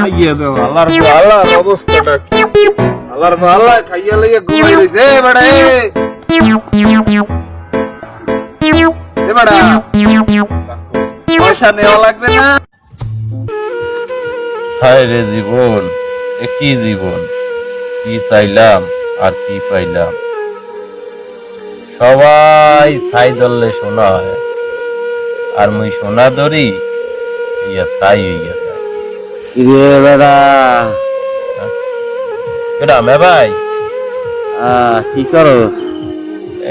খাইয়ে দাও আল্লাহর আল্লাহর অবস্থাটা আল্লাহর আল্লাহ খাইয়া লইয়া ঘুমাই রইছে এ বেড়া এ বেড়া পয়সা নেওয়া লাগবে না হায় রে জীবন, এ কি জীবন, কি চাইলাম আর কি পাইলাম। সবাই ছাই ধরলে সোনা হয়, আর মুই সোনা ধরি ইয়া ছাই হইয়া যায়। কিরে বেড়া কেডা মে ভাই? কি করস?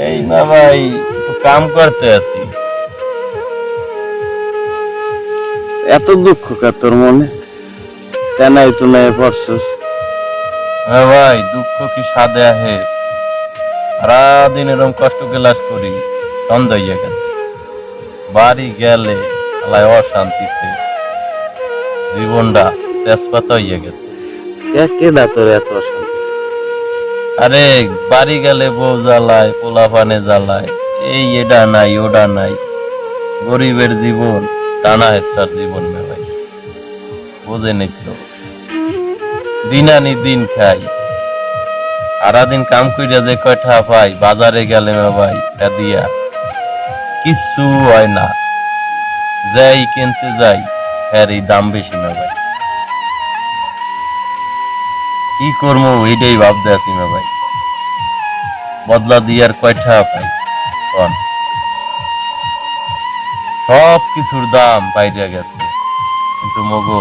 এই না ভাই, একটু কাম করতে আছি। এত দুঃখ কা তোর মনে? তেনাই তো নাই পড়ছস। হ্যাঁ ভাই, দুঃখ কি সাদে আহে? সারাদিন এরকম কষ্ট গেলাস করি, সন্ধ্যা হইয়া গেছে। বাড়ি গেলে আলায় অশান্তিতে জীবনটা তেজপাতা হইয়া গেছে। কেডা তোর এত অশান্তি? আরে বাড়ি গেলে বউ জ্বালায়, পোলা পানে জ্বালায়, এই এটা নাই ওটা নাই। গরিবের জীবন টানা হেঁচার জীবন মে ভাই, বোঝেনি তো। দিন আনি দিন খাই, সারাদিন কাম কইরা যে কয়টা পাই, বাজারে গেলে মে ভাই তা দিয়া কিচ্ছু হয় না। যাই কিনতে যাই এর এই দাম বেশি মে ভাই। কি করবো এটাই ভাবতে আছি মে ভাই। বদলা দিয়ার কয়টা পাই কন? সব কিছুর দাম বাইরে গেছে, কিন্তু মগো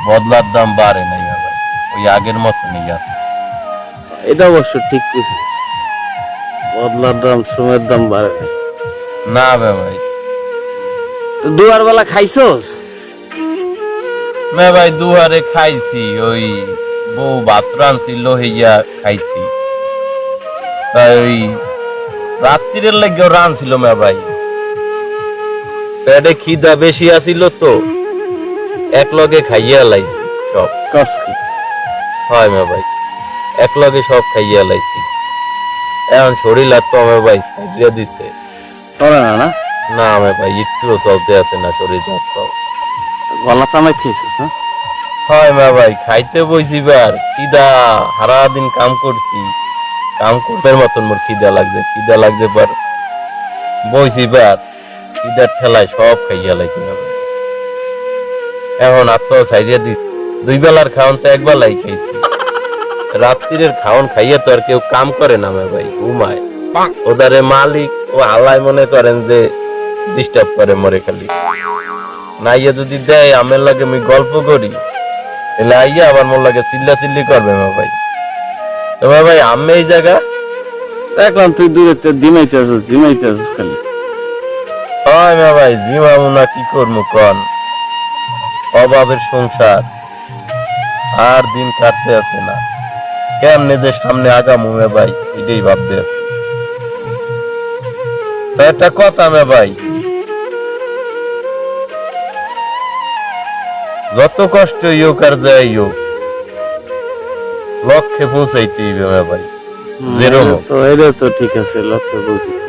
বদলার দাম বাড়ে নাই মে ভাই, ওই আগের মতনই আছে। এটা অবশ্য ঠিক কইছিস, বদলার দাম শ্রমের দাম বাড়ে নাই। না বে ভাই। তো দুয়ার বেলা খাইছস? মে ভাই দুহারে খাইছি, ওই বউ ভাত রানছিল হইয়া খাইছি। তাই ওই রাত্রির লাগেও রানছিল মে ভাই। পেটে খিদা বেশি আছিল তো এক লগে খাইয়া লাইছি সব। কসকি হয় মে ভাই, এক লগে সব খাইয়া লাইছি। এখন শরীর আর তো মে ভাই সাইডা দিছে। চলে না না? না মে ভাই, একটুও চলতে আছে না শরীর তো। গলা তামাই খাইছিস না? হয় মে ভাই, খাইতে বইছি বার খিদা, সারাদিন কাম করছি, কাম করতে মতন মোর খিদা লাগছে পর বইছি বার খিদার ঠেলায় সব খাইয়া লাইছি মে ভাই। এখন আর তো সাইডা দি, দুই বেলার খাওয়ান তো এক বেলাই খাইছি। রাত্রির খাওয়ান খাইয়া তো আর কেউ কাম করে না মে ভাই, ঘুমায়। ওদারে মালিক ও আল্লাহ মনে করেন যে ডিস্টার্ব করে মরে খালি। নাইয়া যদি দেয় আমের লাগে আমি গল্প করি, এলে আইয়া আবার মোর লাগে চিল্লা চিল্লি করবে মে ভাই। তো মে ভাই আমি এই জায়গা দেখলাম তুই দূরে দিমাইতে আছিস খালি। হয় মে ভাই, জিমামু না কি করবো কন? অভাবের সংসার, আর দিন কাটতে আছে না। কেমনে যে সামনে আগামু মে ভাই, এটাই ভাবতে আছি। তা একটা কথা মে ভাই, যত কষ্ট হোক আর যাই হোক লক্ষ্যে পৌঁছাইতে হইবে মে ভাই। যেরকম তো এটা তো ঠিক আছে, লক্ষ্যে পৌঁছিতে।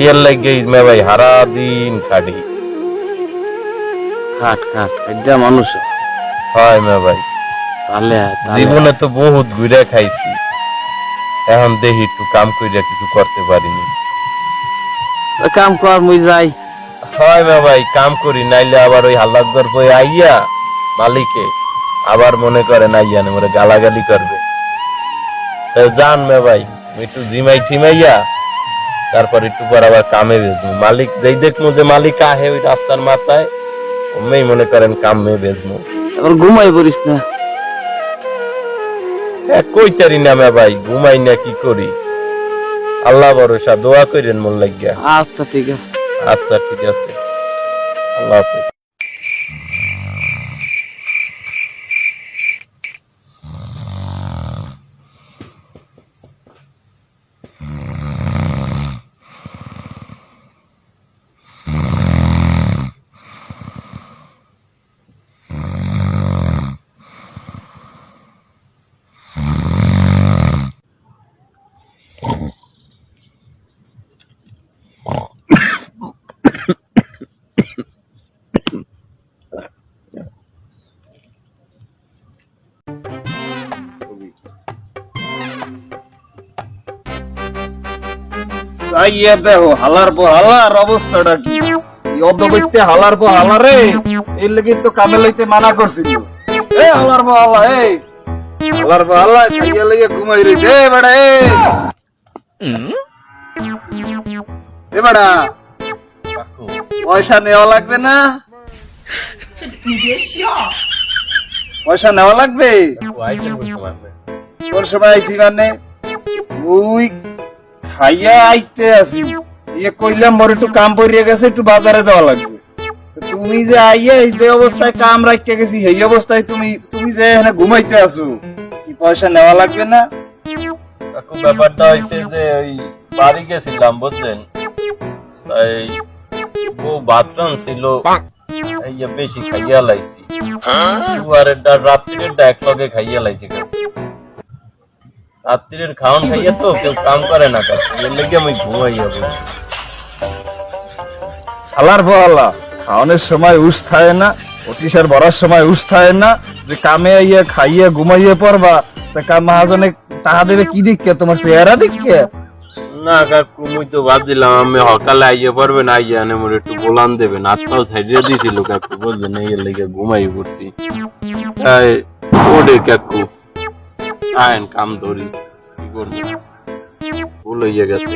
এর লাগে মে ভাই সারা দিন খাটি। খাট এটা মানুষ হয় মে ভাই, তাহলে জীবনে তো বহুত ঘুরে খাইছি, এখন দেখি একটু কাম কইরা কিছু করতে পারিনি। কাম কর, মুই যাই। হয় মে ভাই, কাম করি, নাইলে আবার ওই হাল্লার গর্ব আইয়া মালিকে আবার মনে করেন আইয়া মোরে গালাগালি করবে। জান মে ভাই, একটু জিমাই ঠিমাইয়া তারপর একটু পর আবার কামে বেজমু। মালিক যেই দেখমু যে মালিক আহে ওই রাস্তার মাথায়, অমনি মনে করেন কামে বেজমু। তারপর ঘুমাই পড়িস না। কইতারি না মে ভাই, ঘুমাই না কি করি। আল্লাহ ভরসা, দোয়া করেন মোর লাগিয়া। আচ্ছা ঠিক আছে। আচ্ছা ঠিক আছে, আল্লাহ হাফেজ। যাইয়ে দেখো হালার পর হালার অবস্থাটা কি অর্ধ করতে হালার পর হালারে এর লেগে তো কামে লইতে মানা করছিল এ হালার পর হালা হালার পর হালা খাইয়া লইয়া ঘুমাই রইছে এ বেড়া এ বেড়া কাকু পয়সা নেওয়া লাগবে না পয়সা নেওয়া লাগবে কাকু আইছেন বলতে পারবে কোন সময় আইছি মানে ওই খাইয়া আইতে আসি ইয়ে কইলাম মোর একটু কাম পড়িয়ে গেছে একটু বাজারে যাওয়া লাগছে তো তুমি যে আইয়া এই যে অবস্থায় কাম রাখতে গেছি এই অবস্থায় তুমি তুমি যে এখানে ঘুমাইতে আসো কি পয়সা নেওয়া লাগবে না কাকু ব্যাপারটা হয়েছে যে ওই বাড়ি গেছিলাম বুঝলেন তাই ও বাথরুম ছিল এই যে বেশি খাইয়া লাইছি দুয়ারেরটা রাত্রিরেরটা এক লগে খাইয়া লাইছি কাকু রাত্রিরের খাওয়ান খাইয়া তো কেউ কাম করে না কাকু এর লেগে আমি ঘুমাইয়া বলি হালার বহালা খাওয়ানোর সময় উস থাকে না অতিসার ভরার সময় উস থাকে না যে কামে আইয়া খাইয়া ঘুমাইয়া পড়বা তা কাম মহাজনে টাকা দেবে কি দিকে তোমার চেহারা দিকে না কাকু মুই তো বাদ দিলাম আমি সকালে আইয়া পারবে না আইয়া আনে মোর একটু গোলান দেবে নাচটাও ছাইড়িয়ে দিয়েছিল কাকু বলছেন এর লেগে ঘুমাই পড়ছি তাই ওডে কাকু আইন কাম ধরি কি করবো ভুল হইয়া গেছে